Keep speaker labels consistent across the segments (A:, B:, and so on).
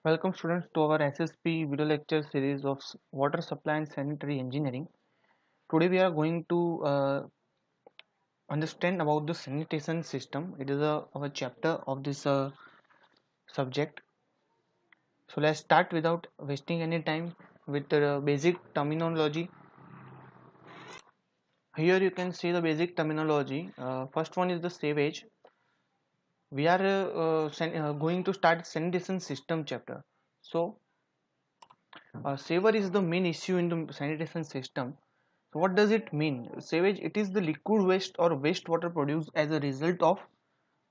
A: Welcome students to our SSP video lecture series of water supply and sanitary engineering. Today we are going to understand about the sanitation system. It is our chapter of this subject. So let's start without wasting any time with the basic terminology. Here you can see the basic terminology. First one is the sewage. We are going to start sanitation system chapter. So sewer is the main issue in the sanitation system. So what does it mean? Sewage, it is the liquid waste or wastewater produced as a result of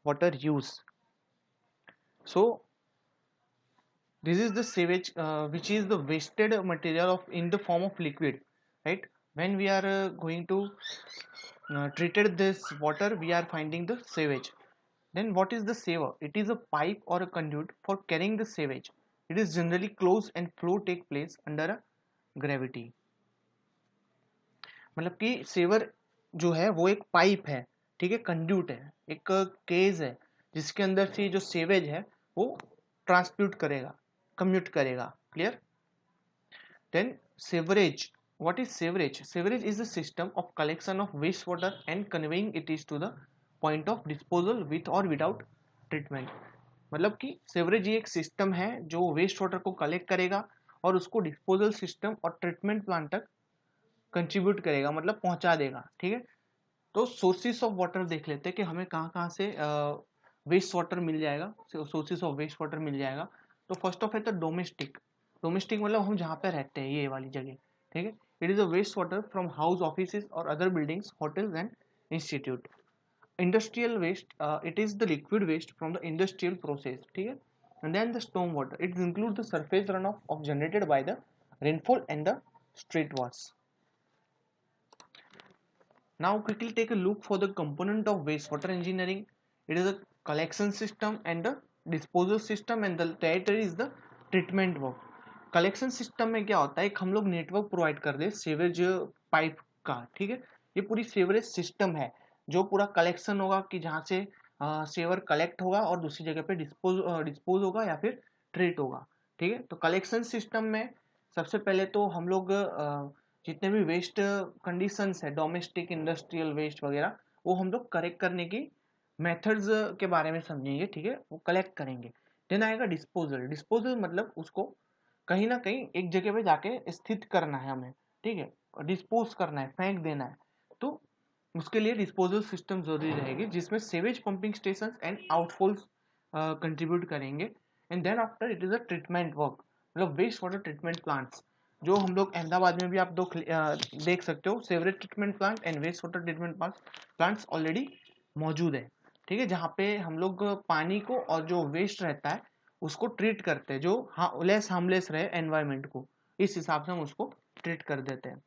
A: water use. So this is the sewage which is the wasted material of in the form of liquid, right? When we are going to treated this water, we are finding the sewage. Then what is the sewer? It is a pipe or a conduit for carrying the sewage. It is generally closed and flow take place under a gravity. मतलब कि saver जो है वो एक pipe है, ठीक है, conduit है, एक केज है जिसके अंदर से जो सेवेज है वो ट्रांसप्यूट करेगा, कम्यूट करेगा. Clear? Then sewerage. What is sewerage? Sewerage is the system of collection of waste water and conveying it is to the point of disposal with or without treatment. मतलब कि सेवरेज ये एक system है जो waste water को collect करेगा और उसको डिस्पोजल सिस्टम और ट्रीटमेंट प्लांट तक कंट्रीब्यूट करेगा, मतलब पहुंचा देगा. ठीक है, तो सोर्सेस ऑफ वाटर देख लेते हैं कि हमें कहाँ कहाँ से वेस्ट वाटर मिल जाएगा, सोर्सेस ऑफ वेस्ट वाटर मिल जाएगा. तो फर्स्ट ऑफ है तो डोमेस्टिक. डोमेस्टिक मतलब हम जहाँ पे रहते हैं, ये वाली जगह. ठीक है, it is a waste water from house, office और other buildings, hotels and institute. Industrial waste, it is the liquid waste from the industrial process. ठीक है, and then the storm water, it include the surface run off generated by the rainfall and the street wash. Now quickly take a look for the component of wastewater engineering. It is a collection system and the disposal system, and the territory is the treatment work. Collection system में क्या होता है, एक हम लोग network provide कर दे savage pipe का. ठीक है, ये पूरी सेवरेज सिस्टम है जो पूरा कलेक्शन होगा कि जहाँ से सेवर कलेक्ट होगा और दूसरी जगह पे डिस्पोज होगा या फिर ट्रीट होगा. ठीक है, तो कलेक्शन सिस्टम में सबसे पहले तो हम लोग जितने भी वेस्ट कंडीशंस है, डोमेस्टिक, इंडस्ट्रियल वेस्ट वगैरह, वो हम लोग करेक्ट करने की मेथड्स के बारे में समझेंगे. ठीक है, वो कलेक्ट करेंगे. देन आएगा डिस्पोजल. डिस्पोजल मतलब उसको कहीं ना कहीं एक जगह पे जाके स्थित करना है हमें. ठीक है, डिस्पोज करना है, फेंक देना है. तो उसके लिए डिस्पोजल सिस्टम जरूरी रहेगी जिसमें sewage pumping station and outfalls contribute करेंगे. And then after it is a treatment work, मतलब वेस्ट वाटर ट्रीटमेंट प्लांट्स जो हम लोग अहमदाबाद में भी आप देख सकते हो. Sewerage treatment plant and waste water treatment plants already मौजूद है. ठीक है, जहाँ पे हम लोग पानी को और जो वेस्ट रहता है उसको ट्रीट करते हैं, जो लेस हार्मलेस रहे एनवायरमेंट को, इस हिसाब से हम उसको ट्रीट कर देते हैं.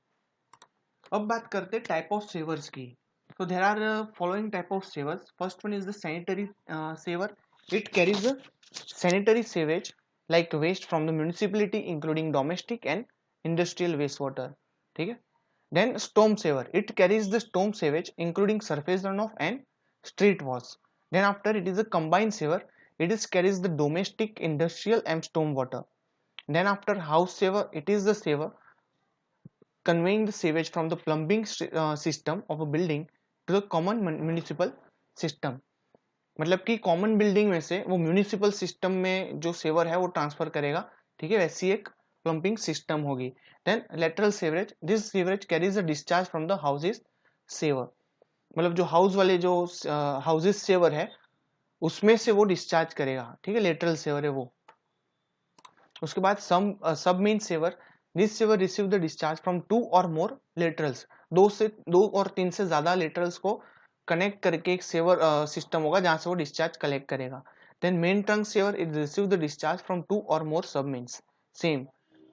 A: अब बात करते हैं टाइप ऑफ सेवर्स की. So there are following type of sewers. First one is the sanitary sewer. It carries the sanitary sewage like waste from the municipality including domestic and industrial wastewater. ठीक है. Then storm sewer. It carries the storm sewage including surface runoff and street wash. Then after it is a combined sewer. It is carries the domestic, industrial and storm water. Then after house sewer, it is the sewer conveying the sewage from the plumbing system of a building to the common municipal system. मतलब कि common building में से वो municipal system में जो saver है वो transfer करेगा. ठीक है, वैसी एक प्लम्बिंग सिस्टम होगी. Then lateral sewerage. This sewerage carries the discharge from the houses sewer. मतलब जो हाउस वाले जो हाउसेस सेवर है उसमें से वो डिस्चार्ज करेगा. ठीक है, लेटरल सेवर है वो. उसके बाद sub main sewer. This sewer receive the discharge from 2 or more laterals. दो और तीन से ज्यादा लेटरल्स को कनेक्ट करके एक सेवर सिस्टम होगा जहां से वो डिस्चार्ज कलेक्ट करेगा. Then main trunk sewer, it receive the discharge from 2 or more sub mains. Same,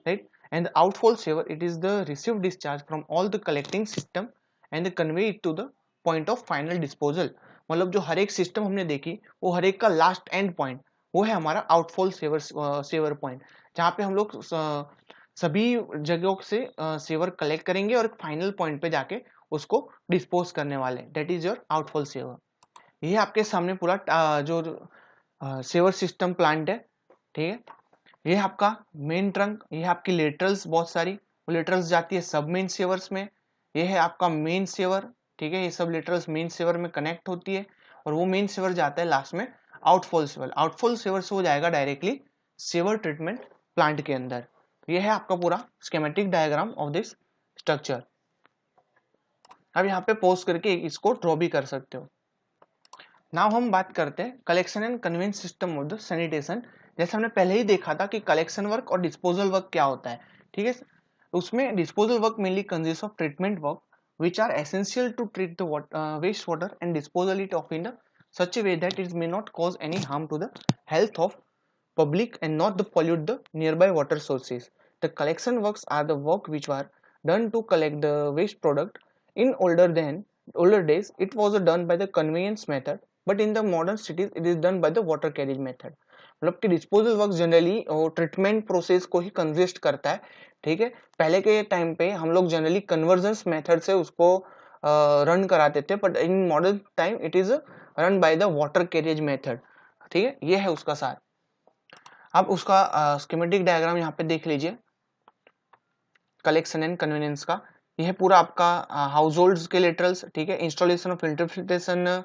A: right. And outfall sewer, it is the receive discharge from all the collecting system and convey it to the point of final disposal. मतलब जो हर एक system हमने देखी वो हर एक का last and point वो है हमारा आउटफॉल सेवर पॉइंट, जहाँ पे हम लोग सभी जगहों से सेवर कलेक्ट करेंगे और एक फाइनल पॉइंट पे जाके उसको डिस्पोज करने वाले. That is your outfall sewer. ये आपके सामने पूरा जो सेवर सिस्टम प्लांट है. ठीक है, ये है आपका मेन ट्रंक, ये है आपकी लेटरल्स बहुत सारी, वो लेटरल्स जाती है सब मेन सेवर्स में। ये है आपका मेन सेवर, ठीक है, ये सब लेटरल्स मेन सेवर में कनेक्ट होती है और वो मेन सेवर जाता है लास्ट में आउटफॉल सेवर। आउटफॉल सेवर से हो जाएगा डायरेक्टली सेवर ट्रीटमेंट प्लांट के अंदर। ये है आपका पूरा schematic diagram of this structure. अब यहाँ पे पोज करके इसको ड्रॉ भी कर सकते हो। नाउ हम बात करते हैं collection and conveyance system of the sanitation. जैसे हमने पहले ही देखा था कि कलेक्शन वर्क और डिस्पोजल वर्क क्या होता है, ठीक है। उसमें disposal work mainly consist of treatment work which are essential to treat the wastewater and disposal it of in such a way that it may not cause any harm to the health of public and not the pollute the nearby water sources. The collection works are the work which were done to collect the waste product. In older days it was done by the conveyance method, but in the modern cities it is done by the water carriage method. मतलब कि disposal work generally treatment process को ही consist करता है, ठीक है। पहले के time पे हम लोग जनरली कन्वर्जेंस मेथड से उसको रन कराते थे, but in modern time it is run by the water carriage method, ठीक है। ये है उसका सार। अब उसका स्कीमेटिक डायग्राम यहाँ पे देख लीजिए कलेक्शन एंड कन्वीनियंस का। यह पूरा आपका हाउस होल्ड के लेटरल्स, ठीक है। इंस्टॉलेशन ऑफ फिल्ट्रेशन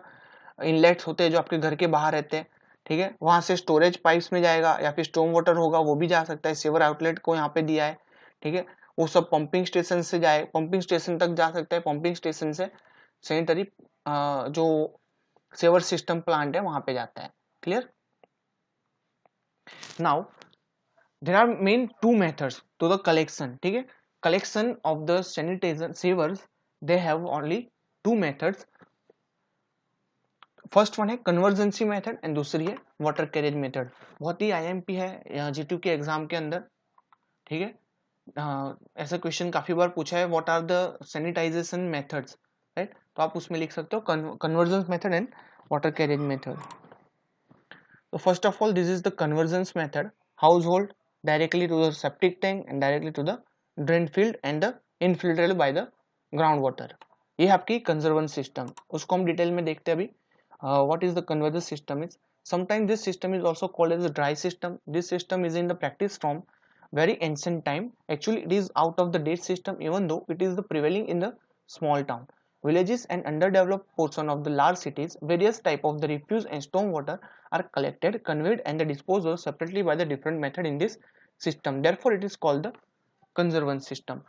A: इनलेट्स होते हैं जो आपके घर के बाहर रहते हैं, ठीक है। वहां से स्टोरेज पाइप्स में जाएगा या फिर स्टॉर्म वाटर होगा वो भी जा सकता है। सेवर आउटलेट को यहाँ पे दिया है, ठीक है। वो सब पंपिंग स्टेशन से जाए, पंपिंग स्टेशन तक जा सकता है। पंपिंग स्टेशन से सैनिटरी जो सेवर सिस्टम प्लांट है वहां पे जाता है। Clear? Now there are main two methods to the collection, ठीक है। Collection of the sanitiser sewers they have only two methods. First one है कन्वर्जेंसी मेथड एंड दूसरी है वाटर कैरेज मेथड। बहुत ही आईएमपी है जीटू के एग्जाम के अंदर, ठीक है। ऐसा क्वेश्चन काफी बार पूछा है, what are the sanitisation methods, right. तो आप उसमें लिख सकते हो conservancy method and water carriage method. तो first of all this is the conservancy method, household directly to the septic tank and directly to the drain field and the infiltrated by the ground water. ये आपकी कंजर्वेंस system, उसको हम detail में देखते हैं अभी। What is the convergence system is? Sometimes this system is also called as a dry system. This system is in the practice from very ancient time. Actually, it is out of the date system, even though it is the prevailing in the small town, villages and underdeveloped portion of the large cities. Various type of the refuse and storm water are collected, conveyed and disposed of separately by the different method in this system. Therefore, it is called the conservance system.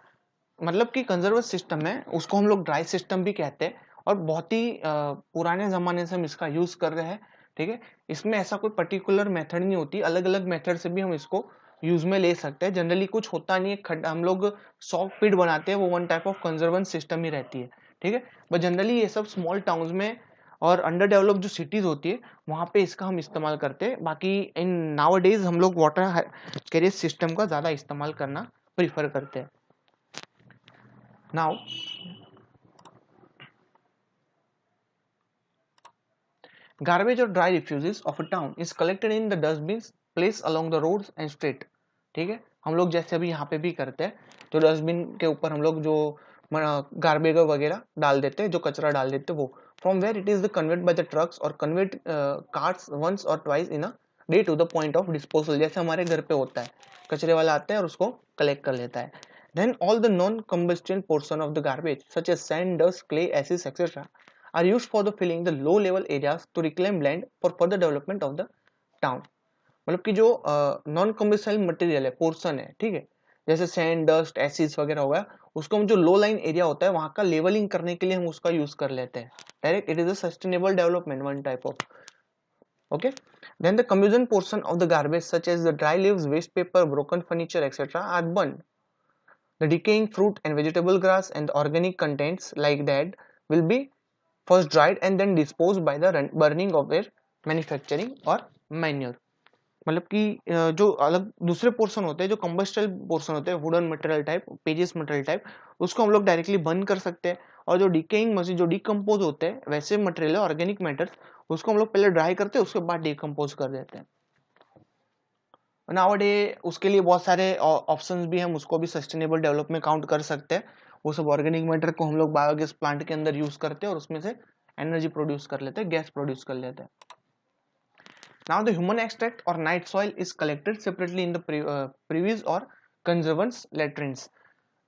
A: मतलब कि कंजर्वेंस system है उसको हम लोग dry system भी कहते हैं और बहुत ही पुराने जमाने से हम इसका यूज कर रहे हैं, ठीक है। इसमें ऐसा कोई पर्टिकुलर मेथड नहीं होती, अलग अलग मेथड से भी हम इसको यूज में ले सकते हैं। जनरली कुछ होता नहीं है, हम लोग सॉफ्ट पिट बनाते हैं, वो वन टाइप ऑफ कंजर्वेंस सिस्टम ही रहती है, ठीक है। बट जनरली ये सब स्मॉल टाउन्स में और अंडर डेवलप जो सिटीज होती है वहाँ पे इसका हम इस्तेमाल करते हैं। बाकी इन नाउ डेज हम लोग वाटर कैरियज सिस्टम का ज़्यादा इस्तेमाल करना प्रीफर करते हैं। Now, garbage or dry refuges of a town is collected in the dustbins placed along the roads and street, ठीक है। हम लोग जैसे अभी यहाँ पे भी करते हैं, तो डस्टबिन के ऊपर हम लोग जो गार्बेज वगैरह डाल देते हैं, जो कचरा डाल देते हैं वो, from where it is the conveyed by the trucks or conveyed carts once or twice in a day to the point of disposal. जैसे हमारे घर पे होता है, कचरे वाला आता है और उसको कलेक्ट कर लेता है। Then all the non-combustible portion of the garbage such as sand, dust, clay, acids, etc. are used for the filling the low-level areas to reclaim land for further development of the town. मतलब कि जो non combustible material है, portion है, ठीक है, जैसे sand, dust, acids वगैरह हो गया, उसको हम जो लो लाइन एरिया होता है वहाँ का लेवलिंग करने के लिए हम उसका यूज कर लेते हैं। Direct it is a sustainable development one type of, okay. Then the combustion portion of the garbage such as the dry leaves, waste paper, broken furniture, etc. are burned. The decaying fruit and vegetable grass and the organic contents like that will be first dried and then disposed by the burning of their manufacturing or manure. मतलब कि जो अलग दूसरे portion होते हैं, जो combustible portion होते हैं, wooden material type, pages material type, उसको हम लोग डायरेक्टली बर्न कर सकते हैं। और जो डिकेइंग मशीन जो डिकम्पोज होते हैं वैसे मटेरियल ऑर्गेनिक मैटर, उसको हम लोग पहले ड्राई करते हैं, उसके बाद डिकम्पोज कर देते हैं। नाउअडे उसके लिए बहुत सारे ऑप्शंस भी, हम उसको भी सस्टेनेबल डेवलपमेंट काउंट कर सकते हैं। वो सब ऑर्गेनिक मैटर को हम लोग बायोगैस प्लांट के अंदर यूज करते हैं और उसमें से एनर्जी प्रोड्यूस कर लेते हैं, गैस प्रोड्यूस कर लेते हैं। Now the human extract or night soil is collected separately in the previous or conservance latrines.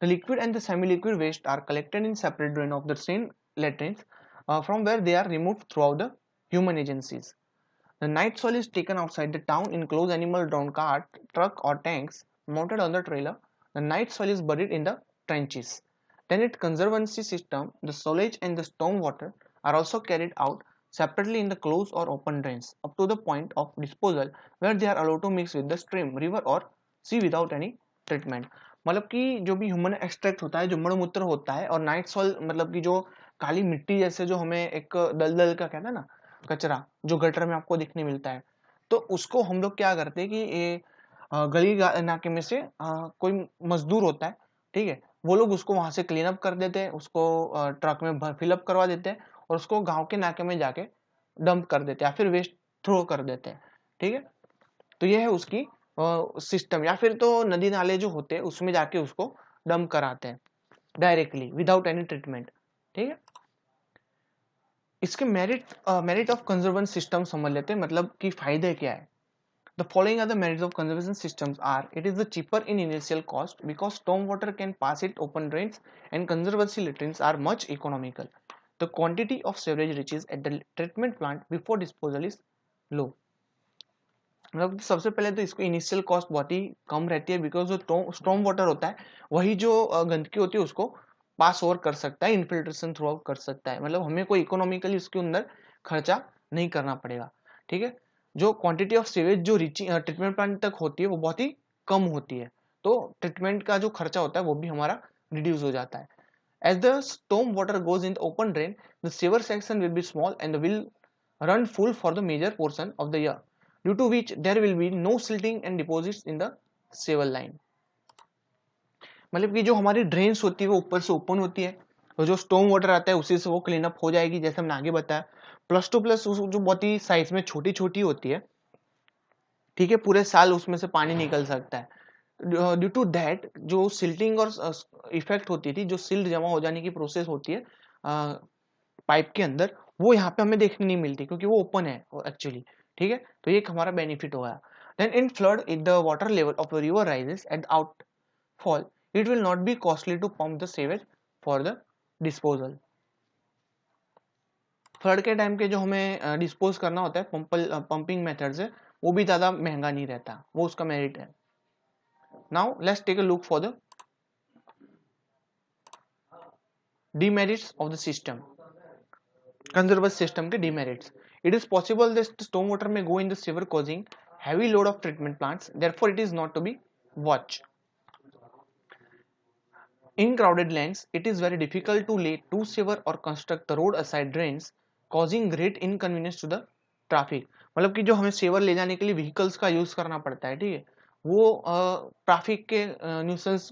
A: The liquid and the semi-liquid waste are collected in separate drain of the same latrines from where they are removed throughout the human agencies. The night soil is taken outside the town in closed animal drawn cart, truck or tanks mounted on the trailer. The night soil is buried in the trenches. Then its conservancy system, the sewage and the storm water are also carried out separately in the closed or open drains up to the point of disposal where they are allowed to mix with the stream, river or sea without any treatment. मतलब कि जो भी human extract होता है, जो मड़मूत्र होता है, और नाइट सॉइल मतलब कि जो काली मिट्टी जैसे जो हमें एक दलदल का कहता है ना, कचरा जो गटर में आपको दिखने मिलता है, तो उसको हम लोग क्या करते हैं कि ये गली नाके में से कोई मजदूर होता है, ठीक है, वो लोग उसको वहां से क्लीन अप कर देते हैं, उसको ट्रक में फिलअप करवा देते हैं और उसको गांव के नाके में जाके डंप कर देते हैं या फिर वेस्ट थ्रो कर देते हैं, ठीक है। तो ये है उसकी सिस्टम, या फिर तो नदी नाले जो होते हैं उसमें जाके उसको डंप कराते हैं डायरेक्टली विदाउट एनी ट्रीटमेंट, ठीक है। इसके मेरिट ऑफ कंजर्वेशन सिस्टम समझ लेते हैं, मतलब कि फायदे क्या है। The following are the merits of conservation systems are: it is the cheaper in initial cost because storm water can pass its open drains and conservancy latrines are much economical. The quantity of sewage reaches at the treatment plant before disposal is low. मतलब सबसे पहले तो इसको initial cost बहुत ही कम रहती है, because जो storm water होता है वही जो गंदगी होती है उसको पास ओवर कर सकता है, इन्फिल्ट्रेशन थ्रू आउट कर सकता है, मतलब हमें कोई इकोनॉमिकली उसके अंदर खर्चा नहीं करना पड़ेगा, ठीक है। जो क्वांटिटी ऑफ सीवेज जो रीचिंग ट्रीटमेंट प्लांट तक होती है वो बहुत ही कम होती है, तो ट्रीटमेंट का जो खर्चा होता है वो भी हमारा रिड्यूस हो जाता है। As the storm water goes in the open drain, the sewer section will be small and will run full for the major portion of the year, due to which there will be no silting and deposits in the sewer line. मतलब कि जो हमारी drains होती है वो ऊपर से open होती है, तो जो स्टॉर्म वाटर आता है उसी से वो क्लीन अप हो जाएगी, जैसे हमने आगे बताया। प्लस टू प्लस जो बहुत ही साइज में छोटी छोटी होती है, ठीक है, पूरे साल उसमें से पानी निकल सकता है। ड्यू टू दैट जो सिल्टिंग और इफेक्ट होती थी, जो सिल्ट जमा हो जाने की प्रोसेस होती है पाइप के अंदर, वो यहाँ पे हमें देखने नहीं मिलती क्योंकि वो ओपन है एक्चुअली, ठीक है। तो ये हमारा बेनिफिट हो गया। Then in flood, if the water level of the river rises at outfall, it will not be costly to pump the sewage for the disposal. Flood के टाइम के जो हमें डिस्पोज करना होता है पंपिंग मेथड से, वो भी ज्यादा महंगा नहीं रहता, वो उसका मेरिट है। Now let's take a look for the demerits of the system. Conservation system के demerits: it is possible that the storm water may go in the sewer causing heavy load of treatment plants, therefore it is not to be watched. In crowded lanes, it is very difficult to lay two sewer or construct the road aside drains, causing great inconvenience to the traffic. मतलब कि जो हमें saver ले जाने के लिए vehicles का use करना पड़ता है, ठीक है, वो ट्रैफिक के न्यूसेंस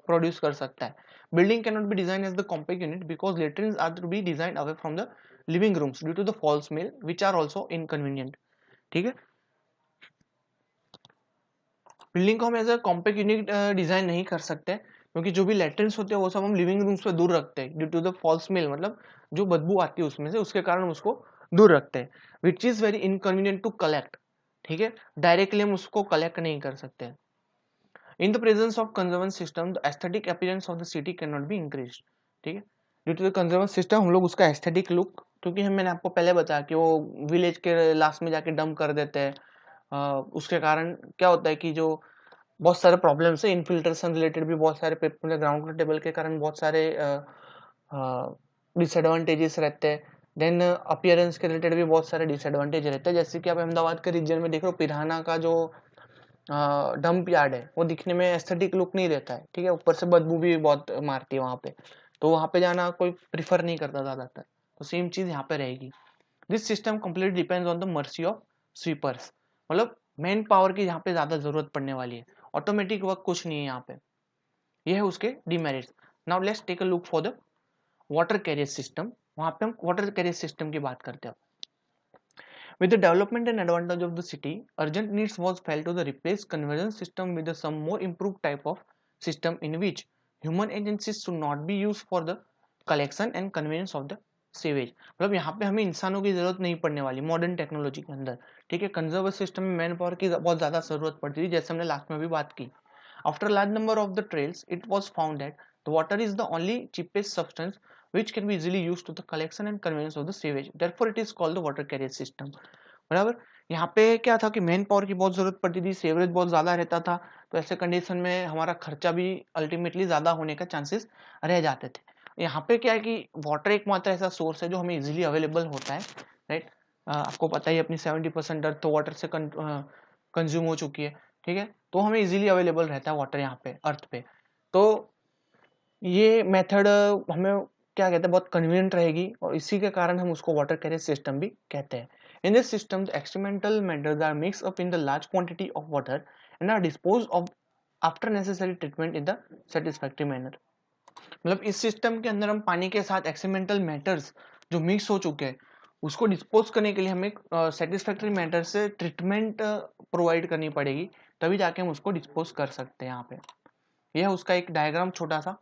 A: प्रोड्यूस कर सकता है। Building cannot be designed as the compact unit because latrines are to be designed away from the living rooms due to the foul smell, which are also inconvenient, ठीक है। Building को हम as a compact unit design नहीं कर सकते क्योंकि जो भी लेट्रिन्स होते हैं वो सब हम लिविंग रूम्स पे दूर रखते हैं due to the foul smell, मतलब जो बदबू आती है उसमें से, उसके कारण उसको दूर रखते हैं, which is very inconvenient to collect, ठीक है, डायरेक्टली हम उसको कलेक्ट नहीं कर सकते। In the presence of conservation system, the aesthetic appearance of the city cannot be increased, ठीक है। Due to the conservation system हम लोग उसका एस्थेटिक लुक, क्योंकि हम मैंने आपको पहले बताया कि वो विलेज के लास्ट में जाके डंप कर देते हैं, उसके कारण क्या होता है कि जो बहुत सारे प्रॉब्लम्स है, इनफिल्ट्रेशन रिलेटेड भी बहुत सारे ग्राउंड टेबल के कारण बहुत सारे डिसएडवांटेजेस रहते हैं। देन अपीयरेंस के रिलेटेड भी बहुत सारे डिसएडवांटेज रहते हैं, जैसे कि आप अहमदाबाद के रीजन में देख रहे हो, पिराना का जो डंप यार्ड है वो दिखने में एस्थेटिक लुक नहीं देता है, ठीक है, ऊपर से बदबू भी बहुत मारती है वहां पे, तो वहां पे जाना कोई प्रिफर नहीं करता ज्यादातर। तो सेम चीज यहाँ पे रहेगी। This system complete depends on the mercy of sweepers, मतलब मैन पावर की यहाँ पे ज्यादा जरूरत पड़ने वाली है, ऑटोमेटिक वर्क कुछ नहीं है यहाँ पे। ये है उसके demerits. Now let's take a look for the water carrier system. वहां पे हम वाटर कैरियर सिस्टम की बात करते हैं। With the development and advantage of the city, urgent needs was felt to the replace conversion system with some more improved type of system in which human agencies should not be used for the collection and convenience of the sewage, मतलब यहाँ पे हमें इंसानों की जरूरत नहीं पड़ने वाली मॉडर्न टेक्नोलॉजी के अंदर, ठीक है। कंजर्वर सिस्टम में मैन पावर की बहुत ज्यादा जरूरत पड़ती थी, जैसे हमने लास्ट में भी बात की। After large number of the trails it was found that the water is the only cheapest substance which can be easily used to the collection and conveyance of the sewage, therefore it is called the water carrier system। बराबर। यहाँ पे क्या था कि man power की बहुत जरूरत पड़ती थी, सेवरेज बहुत ज्यादा रहता था, तो ऐसे कंडीशन में हमारा खर्चा भी अल्टीमेटली ज्यादा होने का चांसेस रह जाते थे। यहाँ पे क्या है कि वाटर एकमात्र ऐसा सोर्स है जो हमें इजीली अवेलेबल होता है, राइट। आपको पता ही अपनी 70% अर्थ तो वाटर से कंज्यूम हो चुकी है, ठीक है। तो हमें इजीली अवेलेबल रहता है वाटर यहाँ पे अर्थ पे। तो ये मेथड हमें क्या कहते हैं, बहुत कन्वीनियंट रहेगी, और इसी के कारण हम उसको वाटर कैरियर सिस्टम भी कहते हैं। In this system experimental methods are mix up in the large quantity of water and are dispose of after necessary treatment in the satisfactory manner. मतलब इस सिस्टम के अंदर हम पानी के साथ एक्सपेरिमेंटल मैटर्स जो मिक्स हो चुके हैं उसको डिस्पोज करने के लिए हमें सेटिस्फैक्टरी मैटर से ट्रीटमेंट प्रोवाइड करनी पड़ेगी, तभी जाके हम उसको डिस्पोज कर सकते हैं। यहाँ पे यह उसका एक डायग्राम छोटा सा,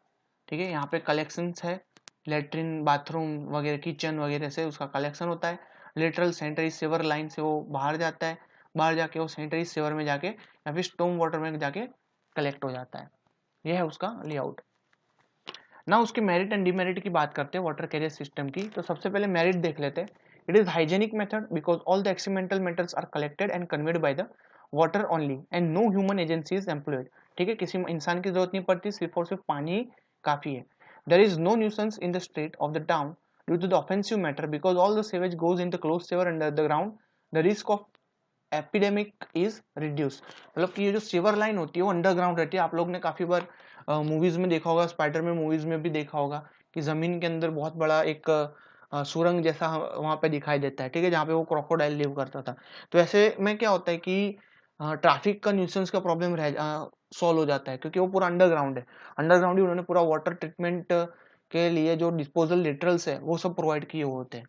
A: ठीक है। यहाँ पे कलेक्शंस है, लेटरिन बाथरूम वगैरह किचन वगैरह से उसका कलेक्शन होता है। लेटरल सैनिटरी सेवर लाइन से वो बाहर जाता है, बाहर जाके वो सैनिटरी सेवर में जाके या फिर स्टॉर्म वाटर में जाके कलेक्ट हो जाता है। यह है उसका लेआउट। ना उसके मेरिट एंड डिमेरिट की बात करते हैं वाटर कैरियर सिस्टम की, तो सबसे पहले मेरिट देख लेते हैं। It is hygienic method because all the experimental metals are collected and conveyed by the water only and no human agency is employed, ठीक है। किसी इंसान की जरूरत नहीं पड़ती, सिर्फ और सिर्फ पानी ही काफी है। There is no nuisance in the state of the town due to the offensive matter because all the sewage goes in the close sewer under the ground, the risk of epidemic is reduce. मतलब कि ये जो saver line होती है वो underground रहती है। आप लोग ने काफी बार मूवीज में देखा होगा, स्पाइडरमैन मूवीज में भी देखा होगा कि जमीन के अंदर बहुत बड़ा एक सुरंग जैसा वहां पे दिखाई देता है, ठीक है, जहाँ पे वो क्रोकोडाइल लिव करता था। तो ऐसे में क्या होता है कि ट्रैफिक का न्यूसेंस का प्रॉब्लम सॉल्व हो जाता है, क्योंकि वो पूरा अंडरग्राउंड है। अंडरग्राउंड ही उन्होंने पूरा वाटर ट्रीटमेंट के लिए जो डिस्पोजल लिटरल्स है वो सब प्रोवाइड किए हुए होते हैं।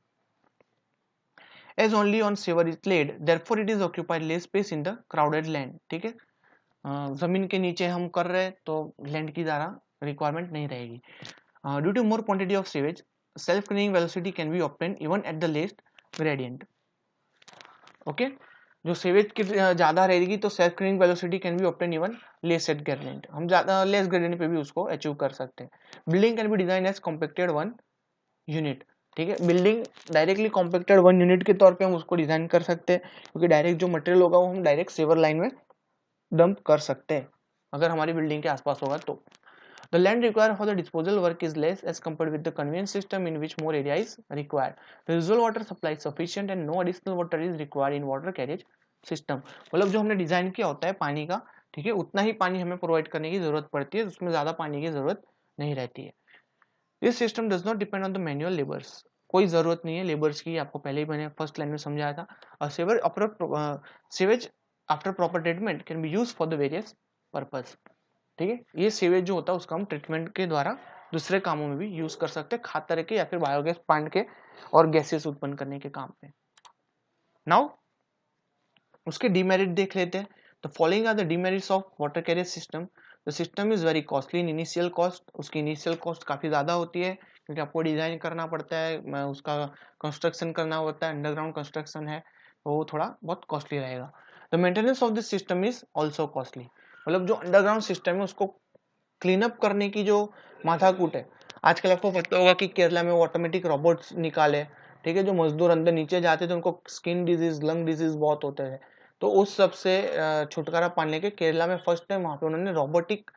A: As only on sewer is laid, therefore it is occupied less space in the crowded land, ठीक है। जमीन के नीचे हम कर रहे हैं तो लैंड की ज़्यादा रिक्वायरमेंट नहीं रहेगी। Due to more quantity of sewage self cleaning velocity can be obtain even at the least gradient. Okay, जो सीवेज की ज़्यादा रहेगी तो self cleaning velocity can be obtain even less at gradient, हम ज़्यादा लेस ग्रेडियंट पे भी उसको अचीव कर सकते हैं। Building can be design as compacted one unit, ठीक है। Building directly compacted one unit के तौर पे हम उसको डिजाइन कर सकते हैं, क्योंकि डायरेक्ट जो मटेरियल होगा वो हम डायरेक्ट सेवर लाइन में डंप कर सकते हैं अगर हमारी बिल्डिंग के आसपास होगा तो। The land required for the disposal work is less as compared with the conveyance system in which more area is required. The usual water supply sufficient and no additional water is required in water carriage system. मतलब जो हमने design किया होता है पानी का, ठीक है, उतना ही पानी हमें प्रोवाइड करने की जरूरत पड़ती है, उसमें ज्यादा पानी की जरूरत नहीं रहती है। This system does not depend on the manual labours, कोई जरूरत नहीं है लेबर्स की, आपको पहले ही मैंने फर्स्ट लाइन में समझाया था। और sewage after proper treatment can be use for the various purpose, ठीक है। ये सीवेज जो होता है उसका हम ट्रीटमेंट के द्वारा दूसरे कामों में भी यूज कर सकते हैं, खाद तरह के या फिर बायोगैस प्लांट के और गैसेस उत्पन्न करने के काम पे। नाउ उसके डीमेरिट देख लेते हैं। The following are the demerits of water carrier system. The system is very costly in initial cost, उसकी इनिशियल कॉस्ट काफ़ी ज़्यादा होती है, क्योंकि आपको डिज़ाइन करना पड़ता है, उसका कंस्ट्रक्शन करना होता है, अंडरग्राउंड कंस्ट्रक्शन है, तो वो थोड़ा बहुत कॉस्टली रहेगा। The maintenance of this system is also costly, मतलब जो अंडरग्राउंड सिस्टम है उसको क्लीन अप करने की जो माथाकूट है। आजकल आपको पता होगा कि केरला में वो ऑटोमेटिक रोबोट्स निकाले, ठीक है, जो मजदूर अंदर नीचे जाते थे उनको स्किन डिजीज लंग डिजीज बहुत होते थे, तो उस सब से छुटकारा पाने के केरला में फर्स्ट टाइम वहाँ पे उन्होंने रोबोटिक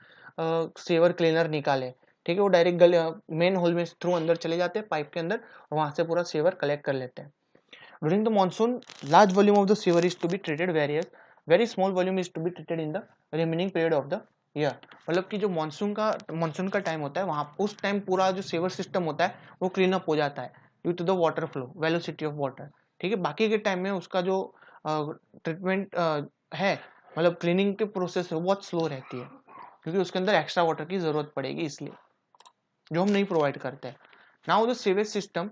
A: सेवर क्लीनर निकाले, ठीक है। वो डायरेक्ट मेन होल में थ्रू अंदर चले जाते हैं पाइप के अंदर, वहां से पूरा सेवर कलेक्ट कर लेते हैं। During the monsoon large volume of the sewer is to be treated very small volume is to be treated in the remaining period of the year. मतलब कि जो मानसून का टाइम होता है वहाँ उस टाइम पूरा जो सेवर सिस्टम होता है वो क्लीन अप हो जाता है due to the water flow velocity of water, ठीक है। बाकी के टाइम में उसका जो ट्रीटमेंट है, मतलब क्लीनिंग के प्रोसेस है, बहुत स्लो रहती है, क्योंकि उसके अंदर एक्स्ट्रा वाटर की जरूरत पड़ेगी, इसलिए जो हम नहीं प्रोवाइड करते हैं। Now the sewage system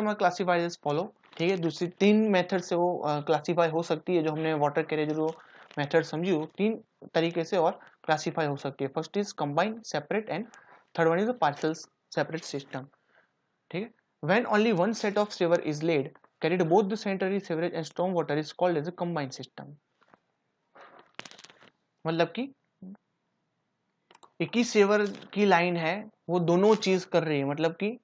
A: are classified as follow, ठीक है। दूसरी तीन मेथड से वो क्लासिफाई हो सकती है, जो हमने वाटर कैरियर जो मेथड समझी वो तीन तरीके से और क्लासिफाई हो सकती है। First is combined separate and third one is partial separate system. ठीक है. When only one set of sewer is laid, carried both the sanitary sewerage and storm water is called as a combined system. मतलब कि एक ही saver की line है, वो दोनों चीज कर रही है, मतलब कि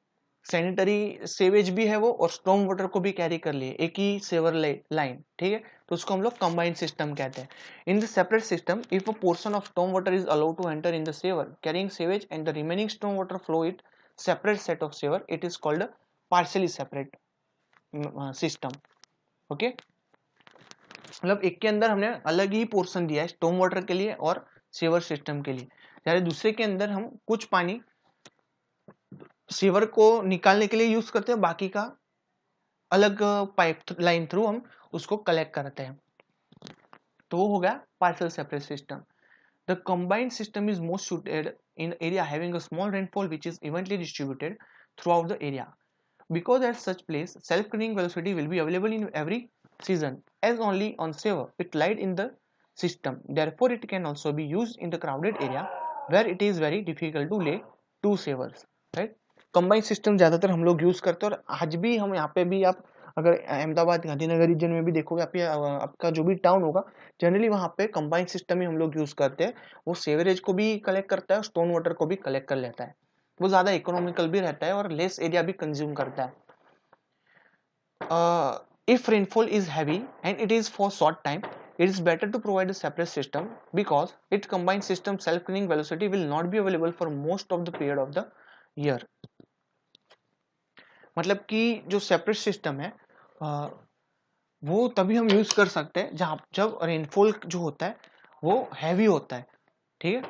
A: सैनिटरी सेवेज भी है वो और स्टॉर्म वाटर को भी कैरी कर लिए एक ही सेवर लाइन. ठीक है, तो उसको हम लोग कंबाइंड सिस्टम कहते हैं. In the separate system, if a portion of storm water is allowed to enter in the sewer carrying sewage and the remaining storm water flow it separate set of sewer, it is called partially separate system. Okay, मतलब एक के अंदर हमने अलग ही portion दिया है storm water के लिए और सेवर सिस्टम के लिए, यानी दूसरे के अंदर हम कुछ पानी सीवर को निकालने के लिए यूज करते हैं, बाकी का अलग पाइप लाइन थ्रू हम उसको कलेक्ट करते हैं. तो वो हो गया partial separate system. The combined system is most suited in area having a small rainfall which is evenly distributed through out the area, because at such place self cleaning velocity will be available in every season as only on sewer it lied in the system, therefore it can also be used in the crowded area where it is very difficult to lay two sewers, right. Combined system ज्यादातर हम लोग use करते हैं और आज भी हम यहाँ पे भी, आप अगर अहमदाबाद गांधीनगर रीजन में भी देखोगे, आपका जो भी टाउन होगा जनरली वहाँ पे कंबाइंड सिस्टम ही हम लोग यूज करते हैं. वो सेवरेज को भी कलेक्ट करता है और स्टोन वाटर को भी कलेक्ट कर लेता है. वो ज्यादा इकोनॉमिकल भी रहता है और लेस एरिया भी कंज्यूम करता है. If rainfall is heavy and it is for short time, it is better to provide a separate system because its combined system self cleaning velocity will not be available for most of the period of the year. मतलब कि जो separate system है वो तभी हम use कर सकते हैं जब रेनफॉल जो होता है वो हैवी होता है. ठीक है,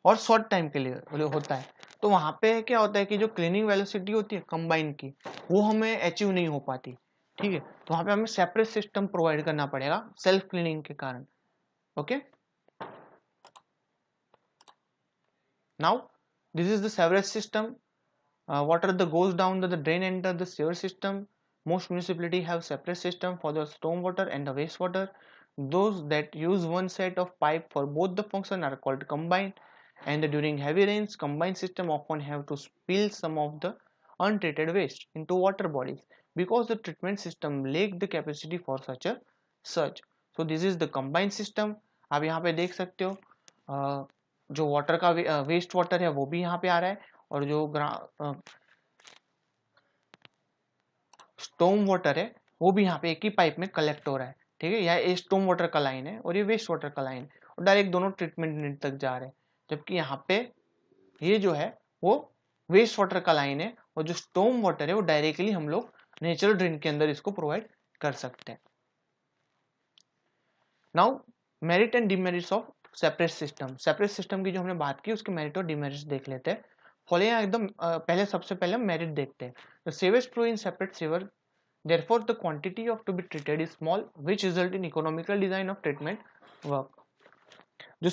A: और शॉर्ट टाइम के लिए होता है. तो वहां पे क्या होता है कि जो क्लीनिंग वेलोसिटी होती है कंबाइन की, वो हमें अचीव नहीं हो पाती. ठीक है, तो वहां पे हमें सेपरेट सिस्टम प्रोवाइड करना पड़ेगा सेल्फ क्लीनिंग के कारण. Okay, now this is the sewerage system. water that goes down the drain enter the sewer system. Most municipalities have separate system for the storm water and the waste water. Those that use one set of pipe for both the function are called combined, and during heavy rains combined system often have to spill some of the untreated waste into water bodies because the treatment system lack the capacity for such. So this is the combined system. आप यहाँ पे देख सकते हो जो water का waste water है वो भी यहाँ पे आ रहा है और जो स्टॉर्म वाटर है वो भी यहाँ पे एक ही पाइप में कलेक्ट हो रहा है. ठीक है, ये स्टॉर्म वाटर का लाइन है और ये वेस्ट वाटर का लाइन है और डायरेक्ट दोनों ट्रीटमेंट यूनिट तक जा रहे हैं. जबकि यहाँ पे ये जो है वो वेस्ट वाटर का लाइन है और जो स्टॉर्म वाटर है वो डायरेक्टली हम लोग नेचुरल ड्रेन के अंदर इसको प्रोवाइड कर सकते हैं. Now merit and demerits of separate system. Separate system की जो हमने बात की उसके मेरिट और डिमेरिट्स देख लेते हैं. फॉलो एकदम पहले सबसे पहले हम मेरिट देखते हैं. The sewage flow in separate sewer, therefore the quantity of to be treated is small which result in economical design of treatment work. जो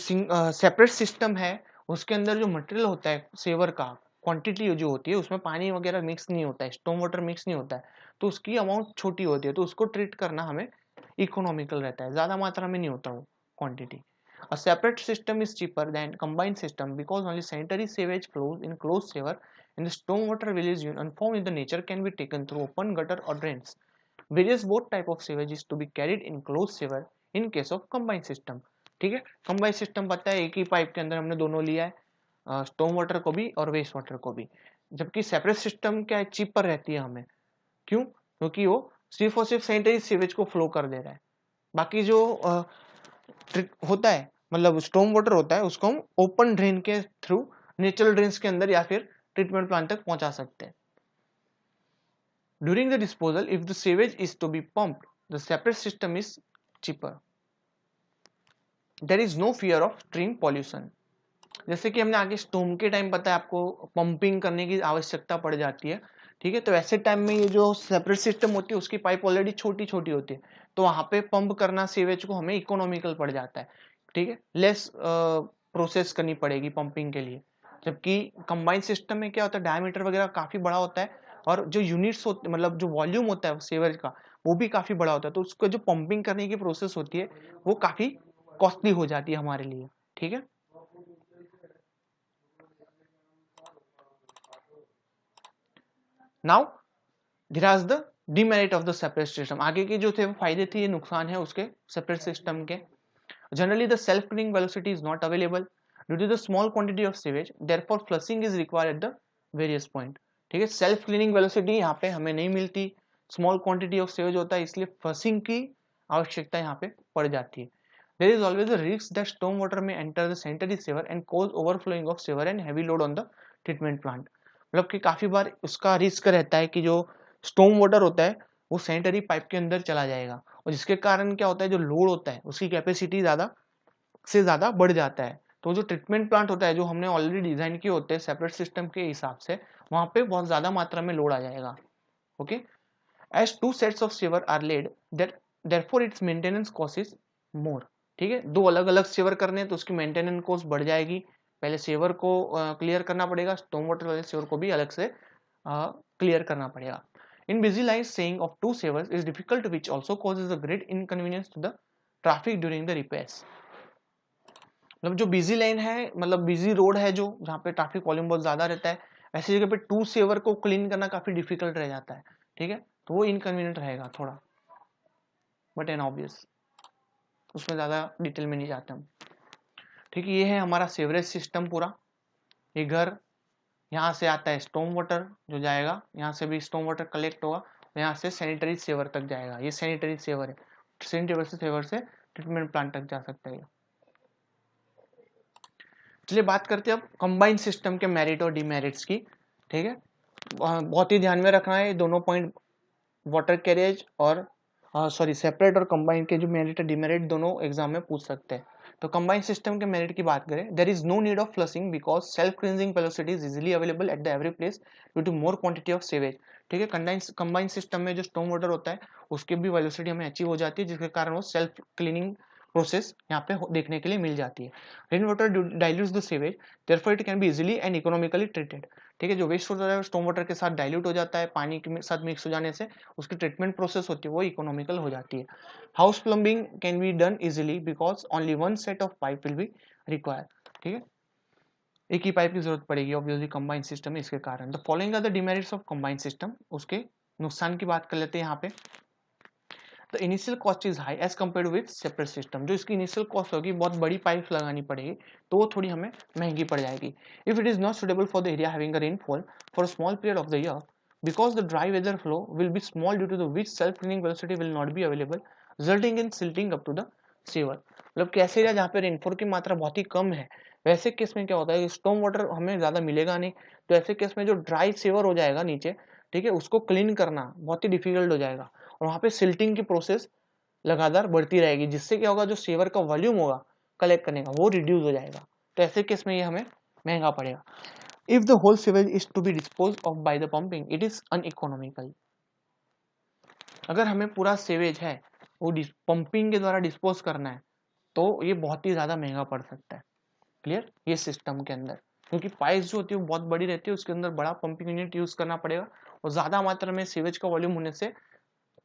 A: सेपरेट सिस्टम है उसके अंदर जो मटेरियल होता है सेवर का क्वांटिटी जो होती है उसमें पानी वगैरह मिक्स नहीं होता है, स्टॉर्म वाटर मिक्स नहीं होता है, तो उसकी अमाउंट छोटी होती है, तो उसको ट्रीट करना हमें इकोनॉमिकल रहता है, ज्यादा मात्रा में नहीं होता वो quantity. A separate system is cheaper than combined system because only sanitary sewage flows in closed sewer and the storm water will is uniform in the nature can be taken through open gutter or drains. Various both type of sewage is to be carried in closed sewer in case of combined system. ठीक है, combined system पता है एक ही pipe के अंदर हमने दोनों लिया है, स्टॉर्म वाटर को भी और वेस्ट वाटर को भी. जबकि सेपरेट सिस्टम क्या है, चीपर रहती है हमें. क्यों? क्योंकि वो सिर्फ और सिर्फ सैनिटरी सीवेज को फ्लो कर दे रहा है. बाकी जो होता है मतलब स्टॉर्म वाटर होता है उसको हम ओपन ड्रेन के थ्रू नेचुरल ड्रेन्स के अंदर या फिर ट्रीटमेंट प्लांट तक पहुंचा सकते हैं. During the disposal if the sewage is to be pumped the separate system is cheaper. There is no fear of stream pollution. जैसे कि हमने आगे स्टॉर्म के टाइम पता है आपको पंपिंग करने की आवश्यकता पड़ जाती है. ठीक है, तो ऐसे टाइम में ये जो सेपरेट सिस्टम होती है उसकी पाइप ऑलरेडी छोटी छोटी होती है, तो वहां पे पंप करना सीवेज को हमें इकोनॉमिकल पड़ जाता है. ठीक है, लेस प्रोसेस करनी पड़ेगी पंपिंग के लिए. जबकि कंबाइंड सिस्टम में क्या होता है, डायमीटर वगैरह काफी बड़ा होता है और जो यूनिट्स होते मतलब जो वॉल्यूम होता है सेवेज का वो भी काफी बड़ा होता है, तो उसको जो पंपिंग करने की प्रोसेस होती है वो काफी कॉस्टली हो जाती है हमारे लिए. ठीक है, now there are the demerit of the separate system, आगे के जो थे वो फायदे थे, ये नुकसान है उसके सेपरेट सिस्टम के। Generally the self cleaning velocity is not available due to the small quantity of sewage, therefore flushing is required at the various point. ठीक है, सेल्फ क्लीनिंग वेलोसिटी यहाँ पे हमें नहीं मिलती, स्मॉल क्वांटिटी ऑफ सीवेज होता है, इसलिए फ्लशिंग की आवश्यकता यहाँ पे पड़ जाती है। There is always a risk that storm water में enter the sanitary sewer and cause overflowing of sewer and heavy load on the treatment plant. मतलब कि काफी बार उसका रिस्क रहता है कि जो स्टॉर्म वाटर होता है वो सैनिटरी पाइप के अंदर चला जाएगा, और जिसके कारण क्या होता है, जो लोड होता है उसकी कैपेसिटी ज्यादा से ज्यादा बढ़ जाता है। तो जो ट्रीटमेंट प्लांट होता है जो हमने ऑलरेडी डिजाइन किए होते हैं सेपरेट सिस्टम के हिसाब से, वहां पे बहुत ज्यादा मात्रा में लोड आ जाएगा। Okay, as two sets of sewer are laid that therefore its maintenance cost is more. ठीक है, दो अलग अलग सीवर करने हैं तो उसकी मेंटेनेंस कॉस्ट बढ़ जाएगी, पहले सीवर को क्लियर करना पड़ेगा, स्टॉर्म वाटर वाले सीवर को भी अलग से क्लियर करना पड़ेगा। In busy line saying of two sewers is difficult which also causes a great inconvenience to the traffic during the repairs. मतलब जो बिजी लाइन है, मतलब बिजी रोड है जो जहाँ पे ट्रैफिक वॉल्यूम बहुत ज्यादा रहता है, ऐसी जगह पे टू सेवर को क्लीन करना काफी डिफिकल्ट रह जाता है। ठीक है, तो वो इनकन्वीनियंट रहेगा थोड़ा, बट एन ऑब्वियस, उसमें ज्यादा डिटेल में नहीं जाते हम। ठीक है, ये है हमारा सीवरेज सिस्टम पूरा। ये घर, यहाँ से आता है स्टॉर्म वाटर जो जाएगा, यहाँ से भी स्टॉर्म वाटर कलेक्ट होगा, यहाँ से सैनिटरी सेवर तक जाएगा, ये सैनिटरी सेवर है, सैनिटरी सेवर से ट्रीटमेंट प्लांट तक जा सकता है। चलिए बात करते हैं अब कंबाइंड सिस्टम के मेरिट और डिमेरिट्स की। ठीक है, बहुत ही ध्यान में रखना है दोनों पॉइंट, वाटर कैरियज और सॉरी सेपरेट और कंबाइंड के जो मेरिट और डिमेरिट दोनों एग्जाम में पूछ सकते हैं। तो कंबाइंड सिस्टम के मेरिट की बात करें, there is no need of flushing because self cleansing velocity is easily available at the every place due to more quantity of sewage. ठीक है, कंबाइंड सिस्टम में जो स्टॉर्म वाटर होता है उसकी भी वेलोसिटी हमें अचीव हो जाती है, जिसके कारण वो सेल्फ क्लीनिंग प्रोसेस यहाँ पे देखने के लिए मिल जाती है। Rain water dilutes the sewage, therefore it can be easily and economically treated. ठीक है, जो वेस्ट वाटर है स्टॉर्म वाटर के साथ डाइल्यूट हो जाता है, पानी के साथ मिक्स हो जाने से उसकी ट्रीटमेंट प्रोसेस होती है वो इकोनॉमिकल हो जाती है। House plumbing can be done easily because only one set of pipe will be required. ठीक है, एक ही पाइप की जरूरत पड़ेगी ऑब्वियसली कंबाइंड सिस्टम में, इसके कारण। The following are the demerits of combined system, उसके नुकसान की बात कर लेते हैं यहाँ पे। The initial cost is high as compare with separate system, जो इसकी इनिशियल कॉस्ट होगी बहुत बड़ी पाइप लगानी पड़ेगी तो वो थोड़ी हमें महंगी पड़ जाएगी। If it is not suitable for the area having a rainfall for a small period of the year because the dry weather flow will be small due to the which self cleaning velocity will not be available resulting in silting up to the sewer। मतलब कैसे area जहाँ पे rainfall की मात्रा बहुत ही कम है, वैसे case में क्या होता है स्टॉर्म वाटर हमें ज्यादा मिलेगा नहीं, तो ऐसे केस में जो ड्राई सेवर हो जाएगा नीचे, ठीक है, उसको क्लीन करना बहुत ही डिफिकल्ट हो जाएगा, और वहाँ पे सिल्टिंग की प्रोसेस लगातार बढ़ती रहेगी, जिससे क्या होगा जो सेवर का वॉल्यूम होगा कलेक्ट करने का वो रिड्यूस हो जाएगा, तो ऐसे केस में ये हमें महंगा पड़ेगा। If the whole sewage is to be disposed of by the pumping, it is uneconomical। अगर हमें पूरा सेवेज है वो पंपिंग के द्वारा डिस्पोज करना है तो ये बहुत ही ज्यादा महंगा पड़ सकता है। क्लियर, ये सिस्टम के अंदर क्योंकि पाइप जो होती है वो बहुत बड़ी रहती है, उसके अंदर बड़ा पंपिंग यूनिट यूज करना पड़ेगा और ज्यादा मात्रा में सीवेज का वॉल्यूम होने से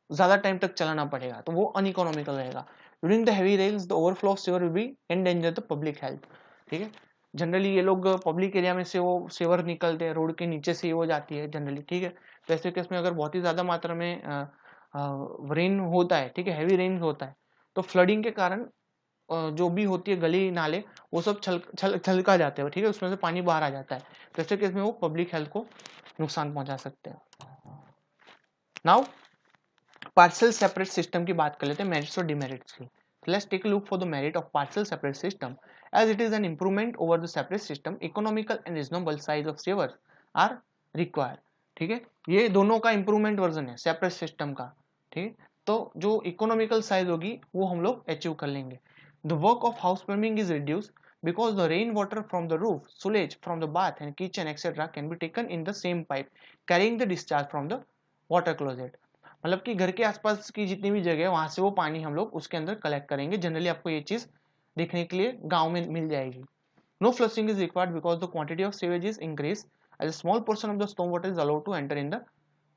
A: ज्यादा टाइम तक चलाना पड़ेगा, तो वो अनइकोनॉमिकल रहेगा। During the heavy rains the overflow of sewer will be endanger the public health. ठीक है, जनरली ये लोग पब्लिक एरिया में से वो सेवर निकलते हैं, रोड के नीचे से ही हो जाती है जनरली। ठीक है, तो ऐसे केस में अगर बहुत ही ज्यादा मात्रा में रेन होता है, ठीक है, हैवी रेन होता है, तो फ्लडिंग के कारण जो भी होती है गली नाले वो सब छलका जाते हैं, ठीक है, उसमें से पानी बाहर आ जाता है, तो ऐसे केस में वो पब्लिक हेल्थ को नुकसान पहुंचा सकते हैं। नाउ पार्शियल सेपरेट सिस्टम की बात कर लेते हैं, मेरिट्स और डिमेरिट्स की। Let's take a look for the merit of partial separate system as it is an improvement over the separate system, economical and reasonable size of sewers are required। ठीक है, ये दोनों का इंप्रूवमेंट वर्जन है separate system का। ठीक है, तो जो इकोनॉमिकल साइज होगी वो हम लोग अचीव कर लेंगे। The work of house plumbing is reduce because the rain water from the roof, sewage from the bath and kitchen etc. can be taken in the same pipe carrying the discharge from the water closet। मतलब कि घर के आसपास की जितनी भी जगह है वहां से वो पानी हम लोग उसके अंदर कलेक्ट करेंगे। जनरली आपको ये चीज देखने के लिए गांव में मिल जाएगी। No flushing is required because the quantity of sewage is increase as a small portion of the storm water is allowed to enter in the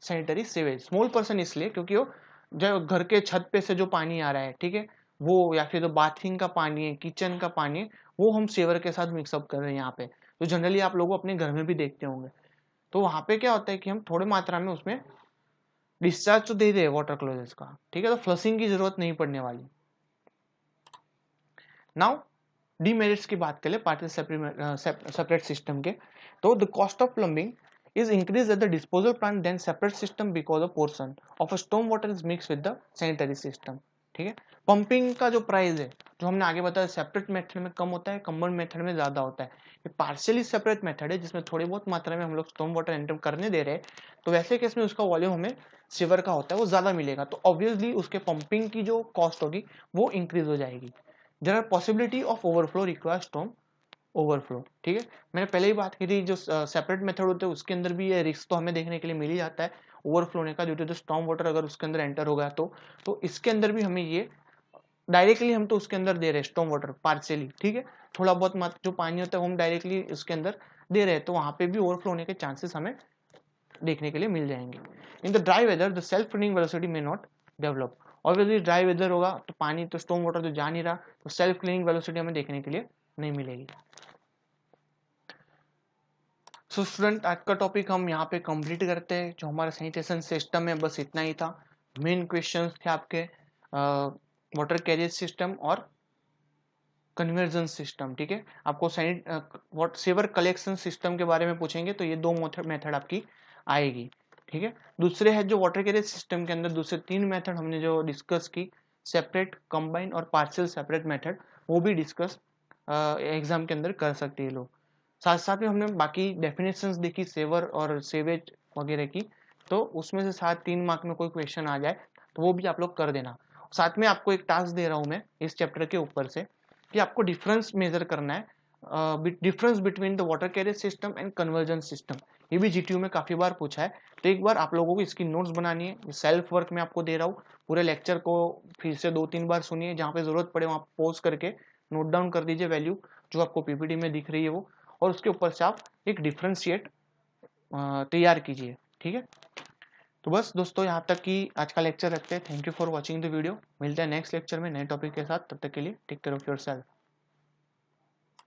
A: sanitary sewage. Small portion इसलिए क्योंकि वो जो घर के छत पे से जो पानी आ रहा है, ठीक है, वो या फिर जो बाथिंग का पानी है, किचन का पानी है, वो हम सेवर के साथ मिक्सअप कर रहे हैं यहाँ पे, तो जनरली आप लोग अपने घर में भी देखते होंगे। तो वहाँ पे क्या होता है कि हम थोड़ी मात्रा में उसमें डिस्चार्ज तो दे दे वाटर क्लोजेस का, ठीक है, तो फ्लशिंग की जरूरत नहीं पड़ने वाली। नाउ डीमेरिट्स की बात करें पार्शियल सेपरेट सिस्टम के, तो the cost of plumbing is increased at the disposal plant then separate system because a portion of a storm water is mixed with the sanitary system, ठीक है। Pumping का जो price है, जो हमने आगे बताया, सेपरेट मेथड में कम होता है, कंबाइंड मेथड में ज्यादा होता है। ये पार्शियली सेपरेट मेथड है जिसमें थोड़ी बहुत मात्रा में हम लोग स्टॉर्म वाटर एंटर करने दे रहे हैं, तो वैसे केस में उसका वॉल्यूम हमें सीवर का होता है वो ज्यादा मिलेगा, तो ऑब्वियसली उसके पंपिंग की जो कॉस्ट होगी वो इंक्रीज हो जाएगी। There are possibility of overflow require storm overflow, ठीक है। मैंने पहले ही बात की थी, जो सेपरेट मेथड होते हैं उसके अंदर भी ये रिस्क तो हमें देखने के लिए मिल ही जाता है ओवरफ्लो होने का, due to the storm water अगर उसके अंदर एंटर हो गया तो इसके अंदर भी हमें ये डायरेक्टली हम तो उसके अंदर दे रहे हैं स्टॉर्म वाटर पार्शियली, ठीक है, थोड़ा बहुत जो पानी होता है हम डायरेक्टली उसके अंदर दे रहे हैं, तो वहां पे भी ओवरफ्लो होने के चांसेस हमें देखने के लिए मिल जाएंगे। In the dry weather the self running velocity may not develop, obviously dry weather होगा तो पानी तो स्टॉर्म वाटर तो जा नहीं रहा, तो सेल्फ क्लीनिंग वेलोसिटी हमें देखने के लिए नहीं मिलेगी। सो स्टूडेंट, आज का टॉपिक हम यहाँ पे कंप्लीट करते हैं। जो हमारा सैनिटेशन सिस्टम है बस इतना ही था। मेन क्वेश्चंस थे आपके वाटर कैरियर सिस्टम और कन्वर्जन सिस्टम, ठीक है। आपको सेवर कलेक्शन सिस्टम के बारे में पूछेंगे तो ये दो मेथड आपकी आएगी, ठीक है। दूसरे है जो वाटर कैरियर सिस्टम के अंदर दूसरे 3 मेथड हमने जो डिस्कस की, सेपरेट, कंबाइन और पार्शियल सेपरेट मेथड, वो भी डिस्कस एग्जाम के अंदर कर सकते हैं लोग। साथ साथ में हमने बाकी डेफिनेशंस देखी सेवर और सेवेज वगैरह की, तो उसमें से 3 मार्क में कोई क्वेश्चन आ जाए तो वो भी आप लोग कर देना। साथ में आपको एक टास्क दे रहा हूँ मैं इस चैप्टर के ऊपर से कि आपको डिफरेंस मेजर करना है, difference between the water carrier system and conversion system. ये भी जीटीयू में काफी बार पूछा है, तो एक बार आप लोगों को इसकी नोट्स बनानी है। सेल्फ वर्क में आपको दे रहा हूँ, पूरे लेक्चर को फिर से 2-3 बार सुनिए, जहाँ पे जरूरत पड़े वहाँ पॉज करके नोट डाउन कर दीजिए वैल्यू जो आपको पीपीटी में दिख रही है वो, और उसके ऊपर से आप एक डिफरेंशिएट तैयार कीजिए, ठीक है। तो बस दोस्तों, यहाँ तक कि आज का लेक्चर रखते हैं। Thank you for watching the video. मिलते हैं नेक्स्ट लेक्चर में नए टॉपिक के साथ, तब तक के लिए टेक केयर ऑफ योरसेल्फ।